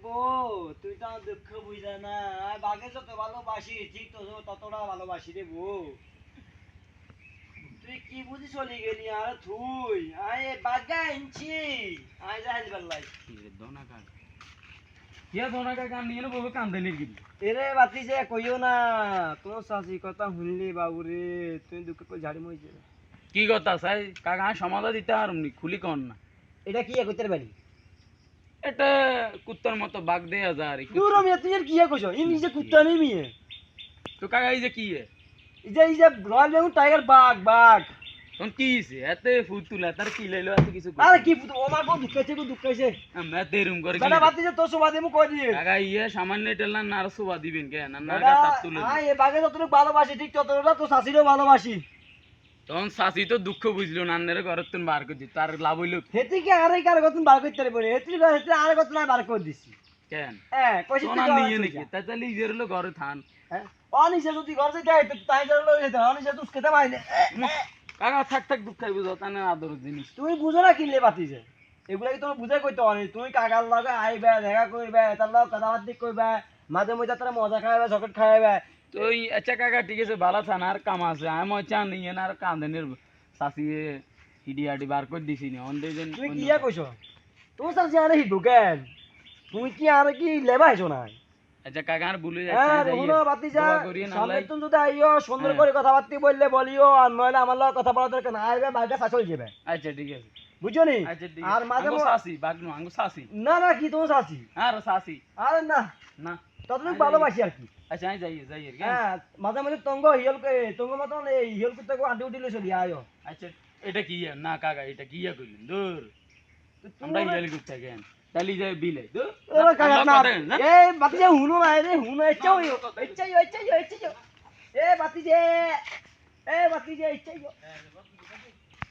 বউ তুই তো আমার দুঃখ বুঝা না বাঘে যত ভালোবাসি ঠিক তো ততটা ভালোবাসি রে বউ তুই কি বুঝি চলে গেলি আর তুই আয় বাঘা আনছি আয় যা হেলবার লাই দোনা কাক ইয়া দোনা কাক কান নিয়ে বউ কান্দে নির্গি এরে বাতি যে কইও না তোর শাশি কথা শুনলি বাবু রে তুই দুঃখ করে ঝাড়ি মইছে কি কথা চাই কাকা সমাধা দিতে হারুমনি খুলি কন না এটা কি কইতে পারি এটা কুত্তার মতো বাঘ দেয়া যা আর দূর আমি তুই আর কি কইছো ই নিজে কুত্তা নেই মিয়ে তো কাকা এই যে কি এই যে রয়্যাল বেঙ্গল টাইগার বাঘ বাঘ তখন কি হইছে এতে ফুট তুলা তার কি লাইলো এত কিছু আরে কি ও মা গো দুঃখাইছে আমরা দেরুম করে বেটা বাতি যে তোর সুবাদে মু কই দিয়ে কাকা ইয়ে সামান্য টেলা না আর সুবা দিবেন কে না না বেটা, তার তুলে আয় এ বাঘে যতটুকু ভালোবাসি ঠিক ততটা তো শাশিরও ভালোবাসি তখন শাশি তো দুঃখ বুঝলো নান্নের ঘরের তুন বার করে দিত তার লাভ হইলো হেতি কি আরে কার গতন বার করতে পারে হেতি আরে গতন বার করে দিছি কেন হ্যাঁ কইছি সোনা নিয়ে নাকি তাই তাহলে ইজের হলো ঘরে থান হ্যাঁ অনিসে যদি ঘর যাইতে আইতো তাই জানো লইতে অনিসে তুই খেতে মাইনে কাকা থাক থাক দুঃখ খাইবো তানে আদর জিনিস তুই বুঝো না কিনলে বাতি যে এগুলা কি তোমার বুঝাই কইতে অনি তুই কাকার লগে আইবে দেখা কইবে তার লগে কথাবার্তা কইবে মাঝে মধ্যে তারা মজা খাইবে চকলেট খাইবে তো আচ্ছা কাকা ঠিক আছে ভালো থান আর কাম আছে আমি চান নিয়ে না আর কান্দেনের শাশি হিডি আডি বার করে দিছি না অন দেন তুই কি কইছো তোর সাথে আরে হিডু কেন তুই কি আর কি লেবাইছো না আচ্ছা কাকা আর ভুলে হ্যাঁ যাচ্ছে রুনো বাতি যা দোয়া করিয়ে না সামনে লাই তুমি যদি আইও সুন্দর করে কথাবার্তা বললে বলিও আর নইলে আমার লগে কথা বলা দরকার না আইবে বাইরে ফাঁসল যাবে আচ্ছা ঠিক আছে বুঝছো নি আচ্ছা ঠিক আর আছে মাঝে আঙ্গো শাশি বাগনো আঙ্গো শাশি না না কি তোমার শাশি আর শাশি আরে না না ততটুকু ভালোবাসি আর কি আচ্ছা আমি যাই আর কি হ্যাঁ মাঝে মাঝে তঙ্গ হিয়ল তঙ্গ মতন এই হিয়ল করতে আন্টি উঠি লইছো দিয়া আয়ো আচ্ছা এটা কি না কাকা এটা কি কইলেন দূর আমরা ইয়ালি করতে কেন তালি যায় বিলে দূর ওরে কাকা না এই বাতি যে হুনো না রে হুনো এচ্ছাও এচ্ছাও এ বাতি যে ইচ্ছাও